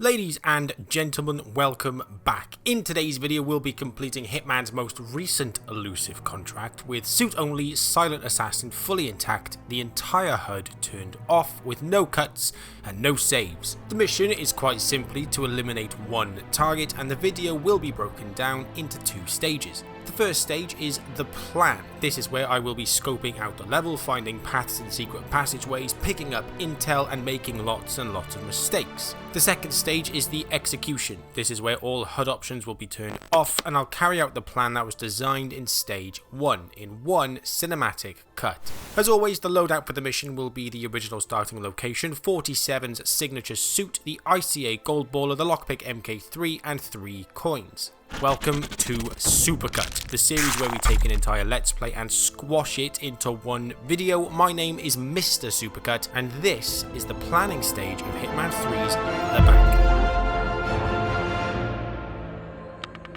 Ladies and gentlemen, welcome back. In today's video, we'll be completing Hitman's most recent Elusive contract with suit only, silent assassin fully intact, the entire HUD turned off with no cuts and no saves. The mission is quite simply to eliminate one target, and the video will be broken down into two stages. The first stage is the plan. This is where I will be scoping out the level, finding paths and secret passageways, picking up intel and making lots and lots of mistakes. The second stage is the execution. This is where all HUD options will be turned off and I'll carry out the plan that was designed in stage 1 in one cinematic cut. As always, the loadout for the mission will be the original starting location, 47's signature suit, the ICA gold baller, the lockpick MK3 and 3 coins. Welcome to Supercut, the series where we take an entire let's play and squash it into one video. My name is Mr. Supercut and this is the planning stage of Hitman 3's The Bank.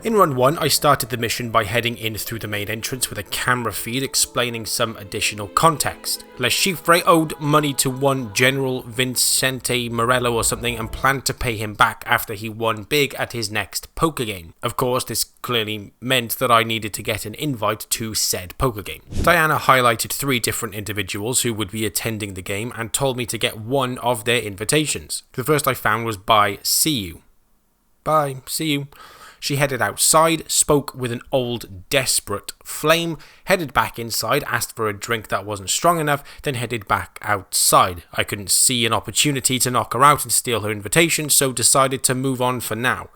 In run 1, I started the mission by heading in through the main entrance with a camera feed explaining some additional context. Le Chiffre owed money to one General Vincente Morello or something and planned to pay him back after he won big at his next poker game. Of course, this clearly meant that I needed to get an invite to said poker game. Diana highlighted 3 different individuals who would be attending the game and told me to get one of their invitations. The first I found was "Bye, see you." Bye, see you. She headed outside, spoke with an old, desperate flame, headed back inside, asked for a drink that wasn't strong enough, then headed back outside. I couldn't see an opportunity to knock her out and steal her invitation, so decided to move on for now.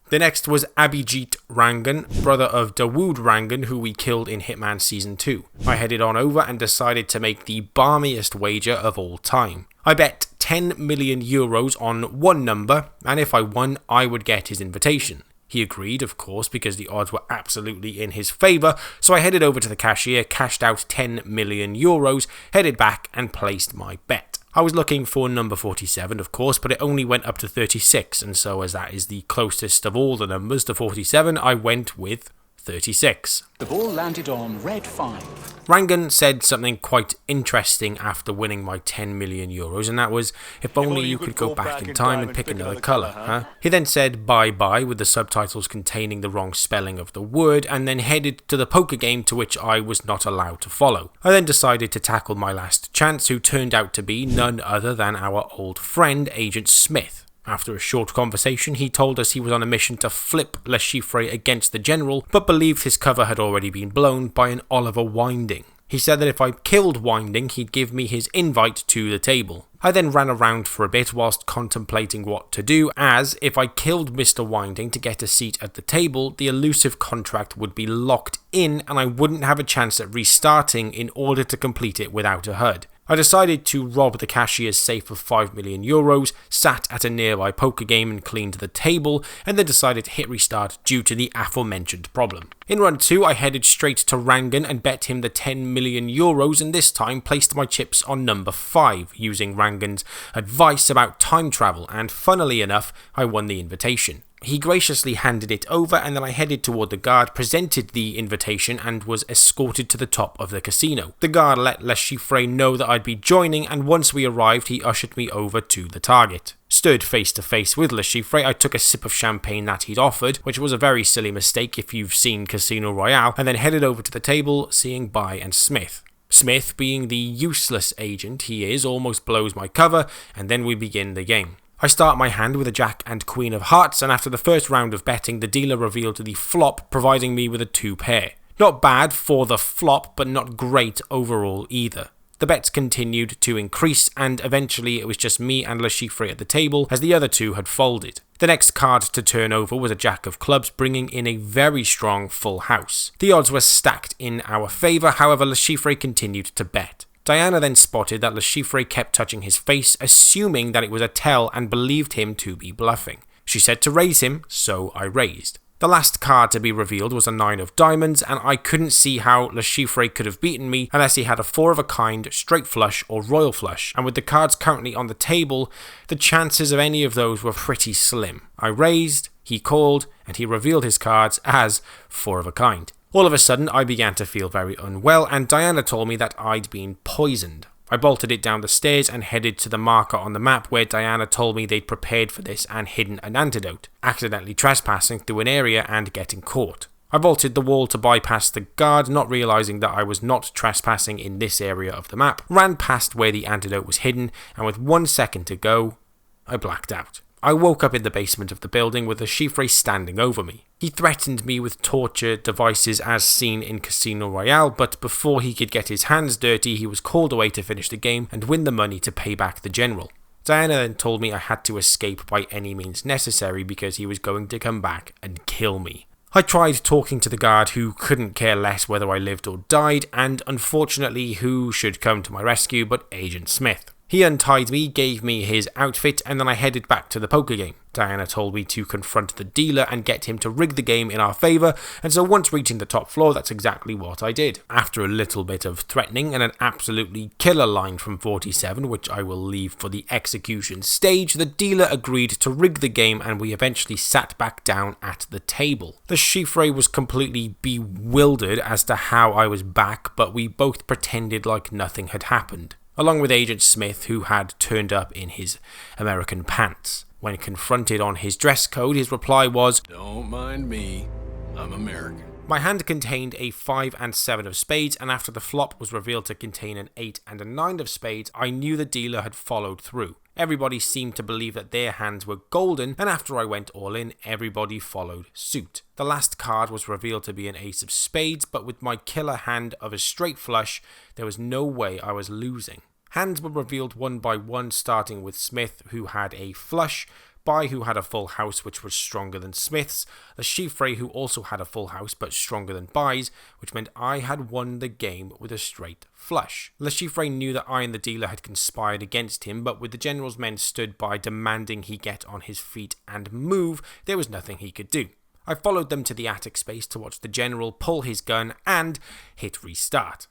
The next was Abhijit Rangan, brother of Dawood Rangan, who we killed in Hitman Season 2. I headed on over and decided to make the balmiest wager of all time. I bet 10 million euros on one number, and if I won, I would get his invitation. He agreed, of course, because the odds were absolutely in his favour, so I headed over to the cashier, cashed out 10 million euros, headed back and placed my bet. I was looking for number 47, of course, but it only went up to 36, and so as that is the closest of all the numbers to 47, I went with 36. The ball landed on red 5. Rangan said something quite interesting after winning my 10 million euros, and that was, if only you could go back in time and pick another colour, huh? He then said bye-bye with the subtitles containing the wrong spelling of the word, and then headed to the poker game to which I was not allowed to follow. I then decided to tackle my last chance, who turned out to be none other than our old friend, Agent Smith. After a short conversation, he told us he was on a mission to flip Le Chiffre against the General, but believed his cover had already been blown by an Oliver Winding. He said that if I killed Winding, he'd give me his invite to the table. I then ran around for a bit whilst contemplating what to do, as if I killed Mr. Winding to get a seat at the table, the Elusive contract would be locked in and I wouldn't have a chance at restarting in order to complete it without a HUD. I decided to rob the cashier's safe of 5 million euros, sat at a nearby poker game and cleaned the table, and then decided to hit restart due to the aforementioned problem. In run 2, I headed straight to Rangan and bet him the 10 million euros, and this time placed my chips on number 5, using Rangan's advice about time travel, and funnily enough, I won the invitation. He graciously handed it over, and then I headed toward the guard, presented the invitation and was escorted to the top of the casino. The guard let Le Chiffre know that I'd be joining, and once we arrived he ushered me over to the target. Stood face to face with Le Chiffre, I took a sip of champagne that he'd offered, which was a very silly mistake if you've seen Casino Royale, and then headed over to the table, seeing Bai and Smith. Smith, being the useless agent he is, almost blows my cover, and then we begin the game. I start my hand with a Jack and Queen of Hearts, and after the first round of betting, the dealer revealed the flop, providing me with a 2 pair. Not bad for the flop, but not great overall either. The bets continued to increase, and eventually it was just me and Le Chiffre at the table, as the other 2 had folded. The next card to turn over was a Jack of Clubs, bringing in a very strong full house. The odds were stacked in our favour, however Le Chiffre continued to bet. Diana then spotted that Le Chiffre kept touching his face, assuming that it was a tell and believed him to be bluffing. She said to raise him, so I raised. The last card to be revealed was a 9 of diamonds, and I couldn't see how Le Chiffre could have beaten me unless he had a 4 of a kind, straight flush or royal flush, and with the cards currently on the table, the chances of any of those were pretty slim. I raised, he called, and he revealed his cards as 4 of a kind. All of a sudden, I began to feel very unwell, and Diana told me that I'd been poisoned. I bolted it down the stairs and headed to the marker on the map where Diana told me they'd prepared for this and hidden an antidote, accidentally trespassing through an area and getting caught. I vaulted the wall to bypass the guard, not realising that I was not trespassing in this area of the map, ran past where the antidote was hidden, and with 1 second to go, I blacked out. I woke up in the basement of the building with a chiffre standing over me. He threatened me with torture devices as seen in Casino Royale, but before he could get his hands dirty, he was called away to finish the game and win the money to pay back the general. Diana then told me I had to escape by any means necessary because he was going to come back and kill me. I tried talking to the guard who couldn't care less whether I lived or died, and unfortunately who should come to my rescue but Agent Smith. He untied me, gave me his outfit, and then I headed back to the poker game. Diana told me to confront the dealer and get him to rig the game in our favour, and so once reaching the top floor, that's exactly what I did. After a little bit of threatening and an absolutely killer line from 47, which I will leave for the execution stage, the dealer agreed to rig the game and we eventually sat back down at the table. The chiffre was completely bewildered as to how I was back, but we both pretended like nothing had happened, along with Agent Smith, who had turned up in his American pants. When confronted on his dress code, his reply was, "Don't mind me, I'm American." My hand contained a 5 and 7 of spades, and after the flop was revealed to contain an 8 and a 9 of spades, I knew the dealer had followed through. Everybody seemed to believe that their hands were golden, and after I went all in, everybody followed suit. The last card was revealed to be an ace of spades, but with my killer hand of a straight flush, there was no way I was losing. Hands were revealed one by one, starting with Smith, who had a flush, Bai, who had a full house which was stronger than Smith's, the chiffre, who also had a full house but stronger than Bai's, which meant I had won the game with a straight flush. Le Chiffre knew that I and the dealer had conspired against him, but with the general's men stood by demanding he get on his feet and move, there was nothing he could do. I followed them to the attic space to watch the general pull his gun and hit restart.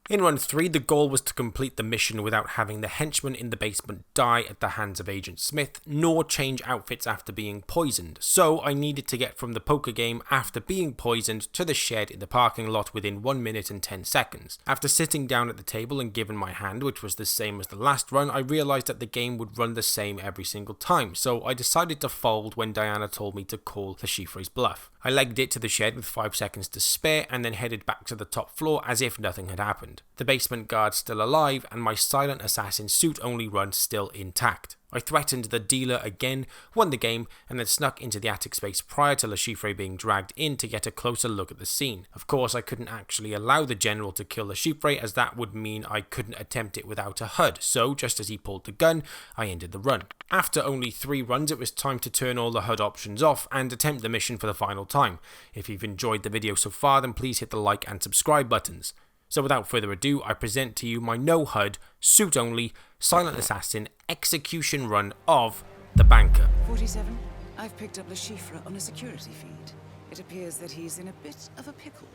In run 3, the goal was to complete the mission without having the henchman in the basement die at the hands of Agent Smith, nor change outfits after being poisoned, so I needed to get from the poker game after being poisoned to the shed in the parking lot within 1 minute and 10 seconds. After sitting down at the table and given my hand, which was the same as the last run, I realised that the game would run the same every single time, so I decided to fold when Diana told me to call the chiffre's bluff. I legged it to the shed with 5 seconds to spare and then headed back to the top floor as if nothing had happened. The basement guard still alive and my silent assassin suit only run still intact. I threatened the dealer again, won the game, and then snuck into the attic space prior to Le Chiffre being dragged in to get a closer look at the scene. Of course, I couldn't actually allow the general to kill Le Chiffre, as that would mean I couldn't attempt it without a HUD, so just as he pulled the gun, I ended the run. After only 3 runs, it was time to turn all the HUD options off and attempt the mission for the final time. If you've enjoyed the video so far, then please hit the like and subscribe buttons. So without further ado, I present to you my no HUD, suit only, silent assassin execution run of The Banker. 47, I've picked up Le Chiffre on a security feed. It appears that he's in a bit of a pickle.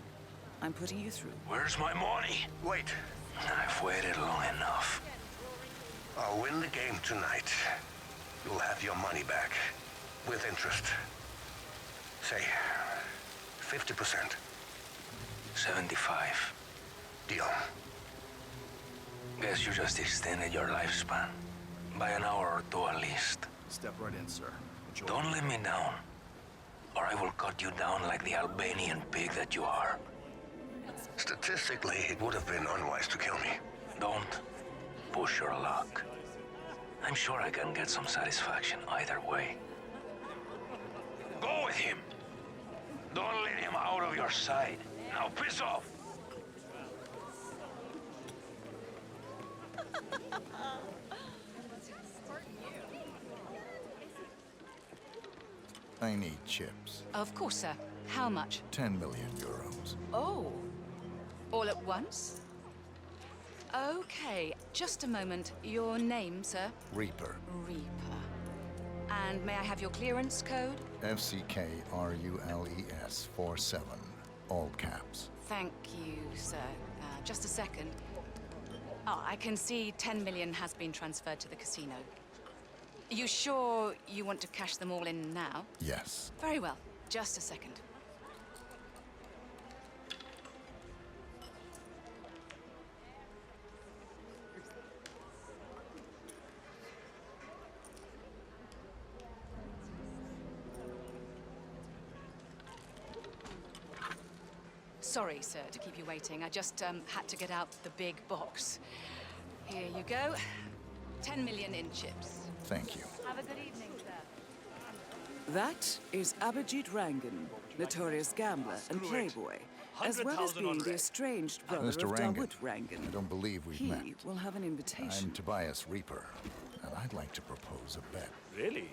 I'm putting you through. Where's my money? Wait, I've waited long enough. I'll win the game tonight. You'll have your money back. With interest. Say, 50%. 75. Deal. Guess you just extended your lifespan. By an hour or 2 at least. Step right in, sir. Enjoy. Don't let me down, or I will cut you down like the Albanian pig that you are. Statistically, it would have been unwise to kill me. Don't push your luck. I'm sure I can get some satisfaction either way. Go with him. Don't let him out of your sight. Now piss off. I need chips. Of course, sir. How much? 10 million euros. Oh. All at once? Okay, just a moment. Your name, sir? Reaper. Reaper. And may I have your clearance code? FCKRULES 47. All caps. Thank you, sir. Just a second. Oh, I can see 10 million has been transferred to the casino. You sure you want to cash them all in now? Yes. Very well. Just a second. Sorry, sir, to keep you waiting. I just had to get out the big box. Here you go. 10 million in chips. Thank you. Have a good evening, sir. That is Abhijit Rangan, notorious gambler and playboy, as well as being the estranged brother Mr. of Rangan, Dawood Rangan. I don't believe we've He met. will have an invitation. I'm Tobias Reaper, and I'd like to propose a bet. Really?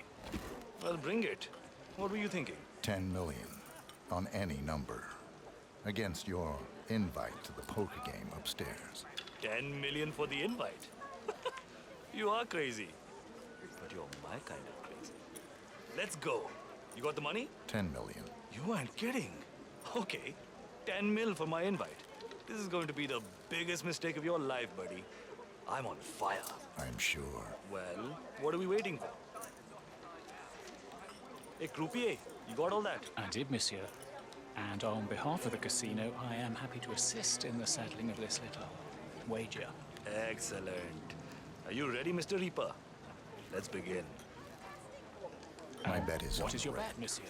Well, bring it. What were you thinking? 10 million on any number against your invite to the poker game upstairs. 10 million for the invite? You are crazy. But you're my kind of crazy. Let's go. You got the money? 10 million. You aren't kidding. Okay. 10 mil for my invite. This is going to be the biggest mistake of your life, buddy. I'm on fire. I'm sure. Well, what are we waiting for? Hey, croupier, you got all that? I did, monsieur. And on behalf of the casino, I am happy to assist in the settling of this little wager. Excellent. Are you ready, Mr. Reaper? Let's begin. My bet is What is your already. bet, monsieur?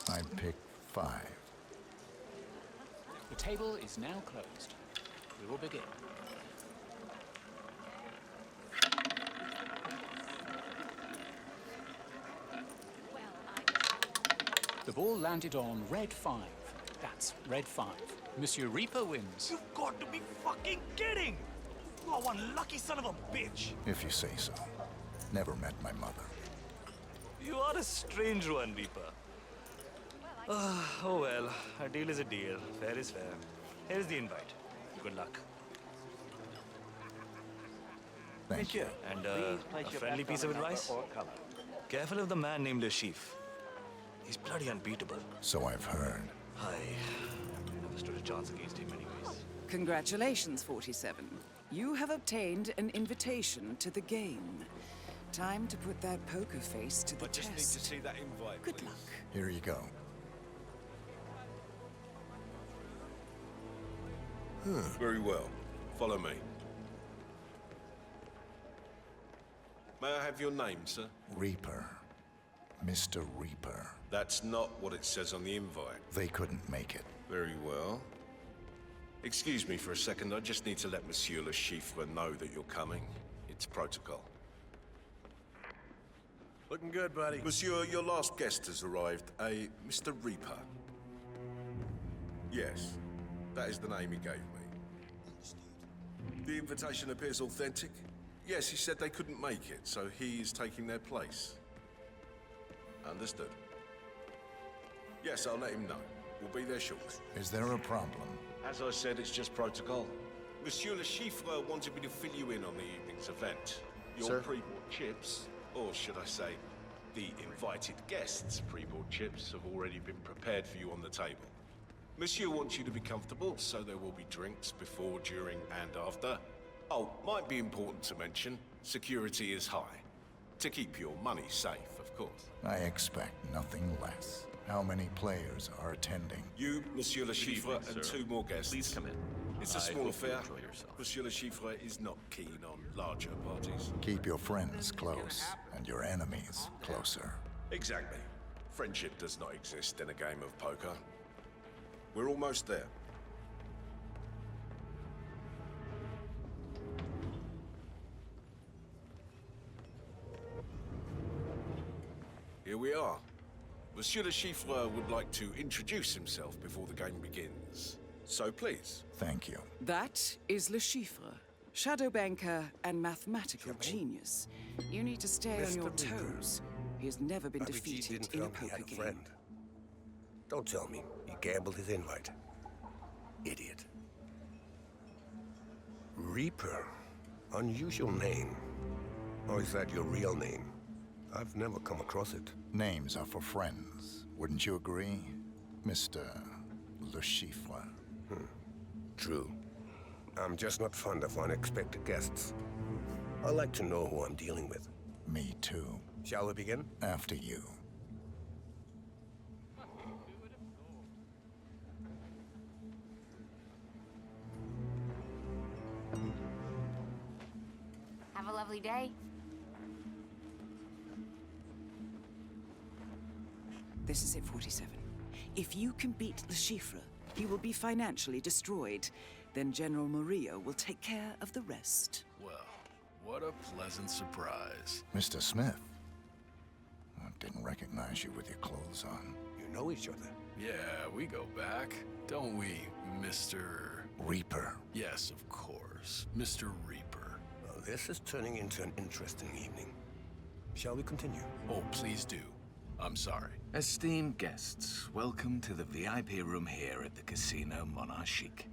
I pick 5. The table is now closed. We will begin. The ball landed on red 5. That's red 5. Monsieur Reaper wins. You've got to be fucking kidding! You are one lucky son of a bitch! If you say so. Never met my mother. You are a strange one, Reaper. Oh well, a deal is a deal. Fair is fair. Here's the invite. Good luck. Thank you. And a friendly piece of advice? Careful of the man named Elusive. He's bloody unbeatable. So I've heard. I never stood a chance against him anyways. Congratulations, 47. You have obtained an invitation to the game. Time to put that poker face to the test. Need to see that invite. Good luck. Here you go. Very well. Follow me. May I have your name, sir? Reaper. Mr. Reaper. That's not what it says on the invite. They couldn't make it. Very well. Excuse me for a second. I just need to let Monsieur Le Chiffre know that you're coming. It's protocol. Looking good, buddy. Monsieur, your last guest has arrived. A Mr. Reaper. Yes, that is the name he gave me. The invitation appears authentic. Yes, he said they couldn't make it, so he is taking their place. Understood. Yes, I'll let him know. We'll be there shortly. Is there a problem? As I said, it's just protocol. Monsieur Le Chiffre wanted me to fill you in on the evening's event. Your pre-bought chips, or should I say, the invited guests' pre-bought chips have already been prepared for you on the table. Monsieur wants you to be comfortable, so there will be drinks before, during, and after. Oh, might be important to mention, security is high. To keep your money safe, of course. I expect nothing less. How many players are attending? You, Monsieur Le Chiffre, and 2 more guests. Please come in. It's a small affair. Monsieur Le Chiffre is not keen on larger parties. Keep your friends close and your enemies closer. Exactly. Friendship does not exist in a game of poker. We're almost there. Here we are. Monsieur Le Chiffre would like to introduce himself before the game begins. So please. Thank you. That is Le Chiffre, shadow banker and mathematical genius. You need to stay on your toes. He has never been defeated in a poker game. Don't tell me he gambled his invite. Idiot. Reaper. Unusual name. Or is that your real name? I've never come across it. Names are for friends. Wouldn't you agree, Mr. Le Chiffre? True. I'm just not fond of unexpected guests. I like to know who I'm dealing with. Me too. Shall we begin? After you. Have a lovely day. This is it, 47. If you can beat Le Chiffre, he will be financially destroyed. Then General Murillo will take care of the rest. Well, what a pleasant surprise. Mr. Smith. I didn't recognize you with your clothes on. You know each other? Yeah, we go back, don't we, Mr. Reaper. Yes, of course, Mr. Reaper. Well, this is turning into an interesting evening. Shall we continue? Oh, please do. I'm sorry. Esteemed guests, welcome to the VIP room here at the Casino Monarchique.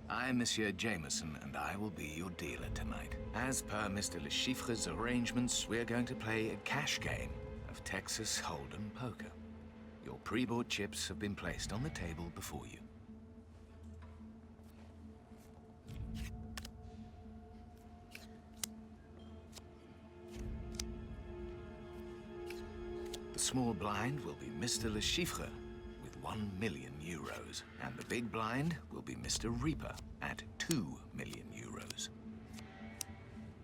I'm Monsieur Jameson, and I will be your dealer tonight. As per Mr. Le Chiffre's arrangements, we're going to play a cash game of Texas Hold'em poker. Your pre-bought chips have been placed on the table before you. The small blind will be Mr. Le Chiffre with 1 million euros, and the big blind will be Mr. Reaper at 2 million euros.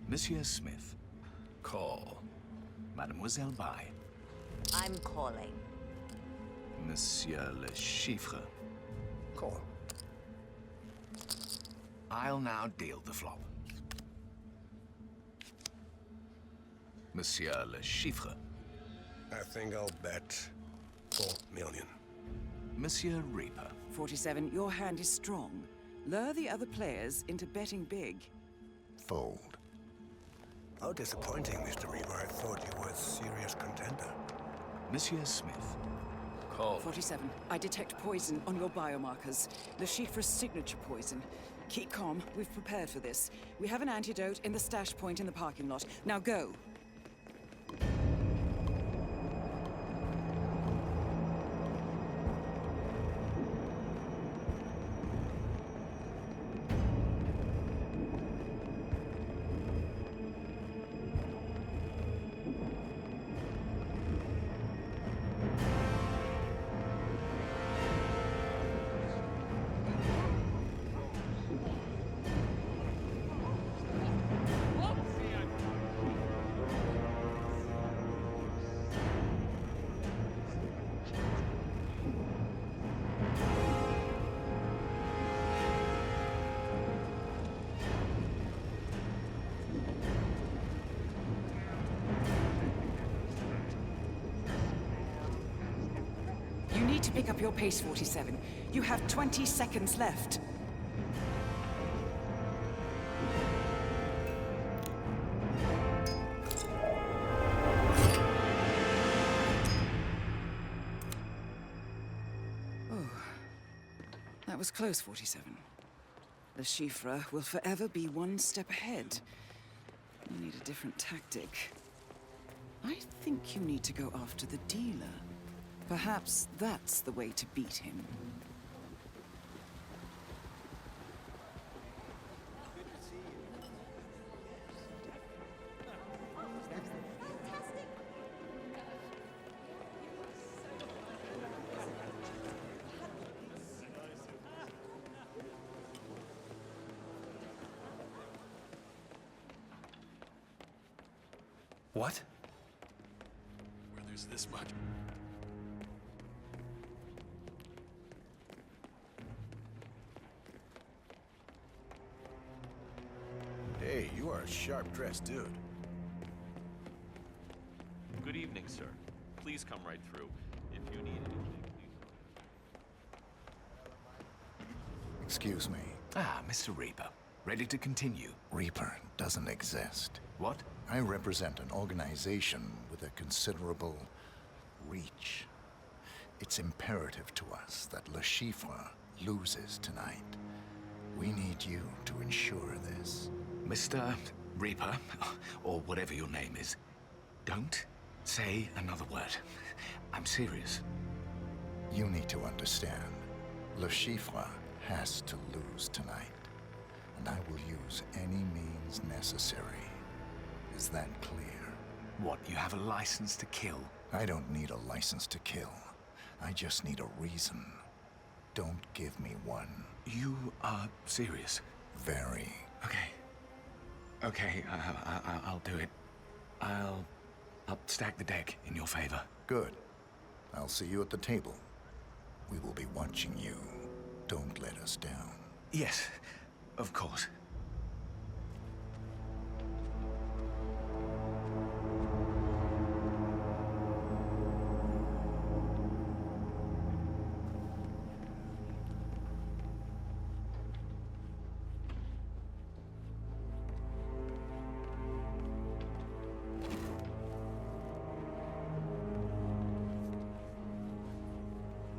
Monsieur Smith. Call. Mademoiselle Bai. I'm calling. Monsieur Le Chiffre. Call. I'll now deal the flop. Monsieur Le Chiffre. I think I'll bet 4 million. Monsieur Reaper. 47, your hand is strong. Lure the other players into betting big. Fold. How disappointing, Mr. Reaper. I thought you were a serious contender. Monsieur Smith. Call. 47, I detect poison on your biomarkers. Le Chiffre's signature poison. Keep calm, we've prepared for this. We have an antidote in the stash point in the parking lot. Now go. You need to pick up your pace, 47. You have 20 seconds left. Oh, that was close, 47. Le Chiffre will forever be one step ahead. You need a different tactic. I think you need to go after the dealer. Perhaps that's the way to beat him. What? Where there's this much. Hey, you are a sharp-dressed dude. Good evening, sir. Please come right through. If you need anything, please. Excuse me. Ah, Mr. Reaper. Ready to continue? Reaper doesn't exist. What? I represent an organization with a considerable reach. It's imperative to us that Le Chiffre loses tonight. We need you to ensure this. Mr. Reaper, or whatever your name is, don't say another word. I'm serious. You need to understand. Le Chiffre has to lose tonight. And I will use any means necessary. Is that clear? What, you have a license to kill? I don't need a license to kill. I just need a reason. Don't give me one. You are serious? Very. Okay, I'll do it. I'll stack the deck in your favor. Good. I'll see you at the table. We will be watching you. Don't let us down. Yes, of course.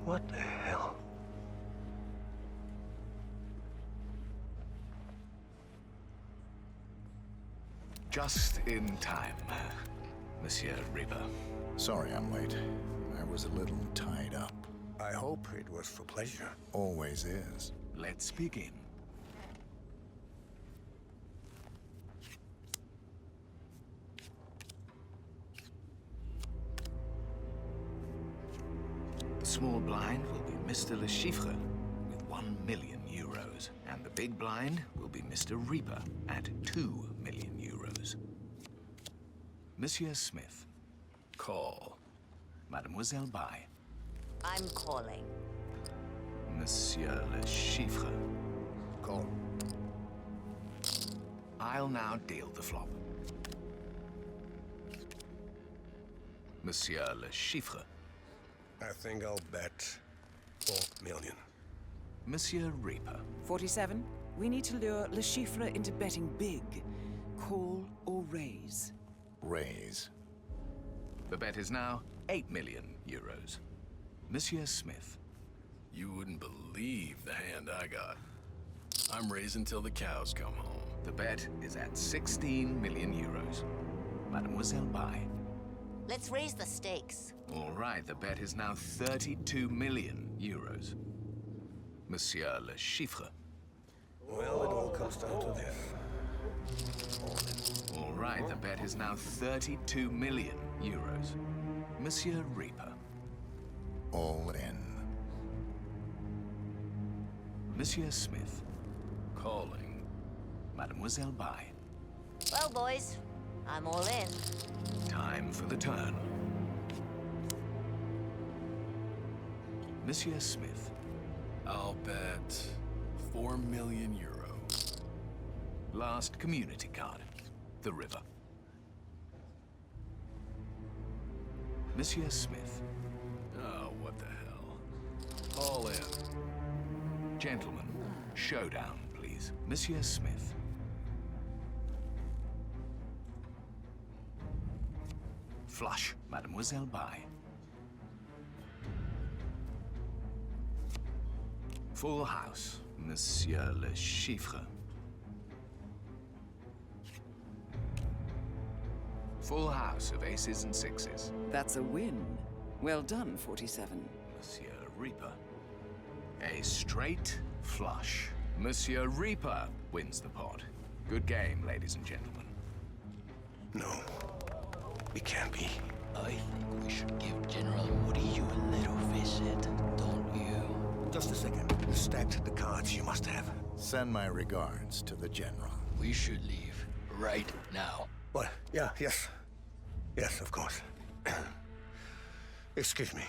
What the hell? Just in time, Monsieur Reaper. Sorry I'm late. I was a little tied up. I hope it was for pleasure. Always is. Let's begin. The small blind will be Mr. Le Chiffre with 1 million euros. And the big blind will be Mr. Reaper at 2 million euros. Monsieur Smith. Call. Mademoiselle Bai. I'm calling. Monsieur Le Chiffre. Call. I'll now deal the flop. Monsieur Le Chiffre. I think I'll bet 4 million. Monsieur Reaper. 47. We need to lure Le Chiffre into betting big. Call or raise. Raise. The bet is now 8 million euros. Monsieur Smith. You wouldn't believe the hand I got. I'm raising till the cows come home. The bet is at 16 million euros. Mademoiselle Bai. Let's raise the stakes. All right, the bet is now 32 million euros. Monsieur Le Chiffre. Well, it all comes down to this. All right, the bet is now 32 million euros. Monsieur Reaper. All in. Monsieur Smith. Calling. Mademoiselle Bai. Well, boys, I'm all in. Time for the turn. Monsieur Smith. I'll bet 4 million euro. Last community card. The river. Monsieur Smith. Oh, what the hell. All in. Gentlemen, showdown, please. Monsieur Smith. Flush, Mademoiselle Bai. Full house, Monsieur Le Chiffre. Full house of aces and sixes. That's a win. Well done, 47. Monsieur Reaper. A straight flush. Monsieur Reaper wins the pot. Good game, ladies and gentlemen. No, it can't be. I think we should give General Woody you a little visit, don't you? Just a second. Stacked the cards you must have. Send my regards to the General. We should leave right now. What? Yeah, yes. Yes, of course. Excuse me.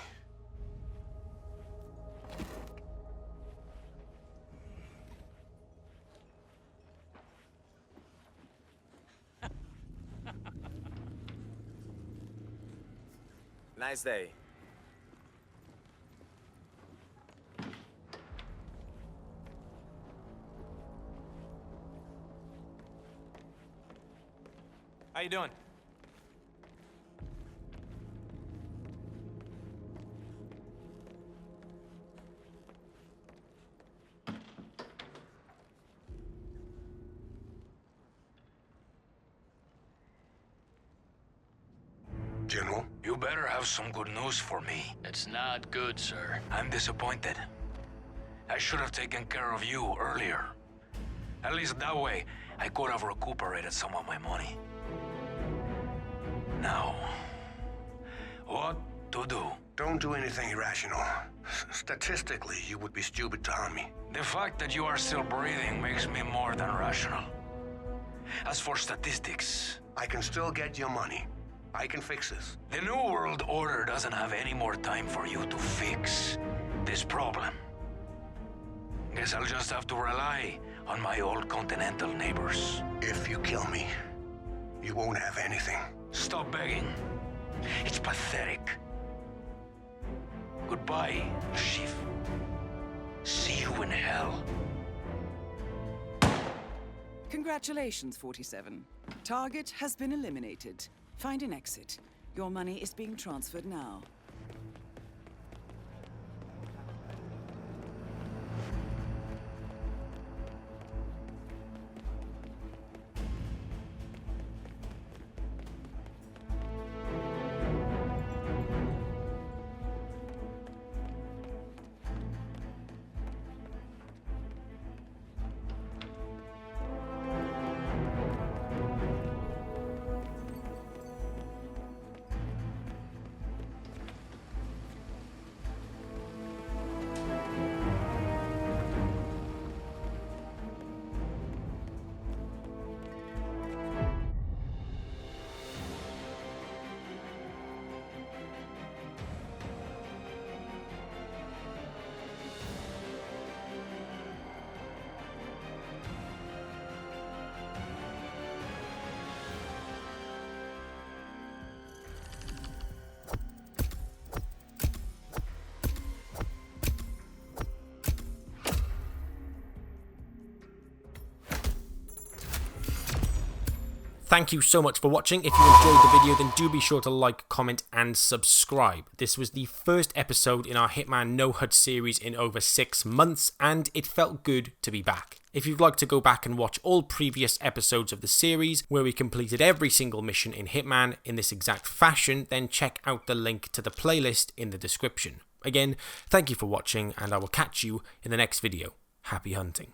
Nice day. How you doing? General? You better have some good news for me. It's not good, sir. I'm disappointed. I should have taken care of you earlier. At least that way, I could have recuperated some of my money. Now, what to do? Don't do anything irrational. Statistically, you would be stupid to harm me. The fact that you are still breathing makes me more than rational. As for statistics... I can still get your money. I can fix this. The New World Order doesn't have any more time for you to fix this problem. Guess I'll just have to rely on my old continental neighbors. If you kill me, you won't have anything. Stop begging. It's pathetic. Goodbye, Chief. See you in hell. Congratulations, 47. Target has been eliminated. Find an exit. Your money is being transferred now. Thank you so much for watching. If you enjoyed the video, then do be sure to like, comment, and subscribe. This was the first episode in our Hitman No HUD series in over 6 months, and it felt good to be back. If you'd like to go back and watch all previous episodes of the series, where we completed every single mission in Hitman in this exact fashion, then check out the link to the playlist in the description. Again, thank you for watching, and I will catch you in the next video. Happy hunting.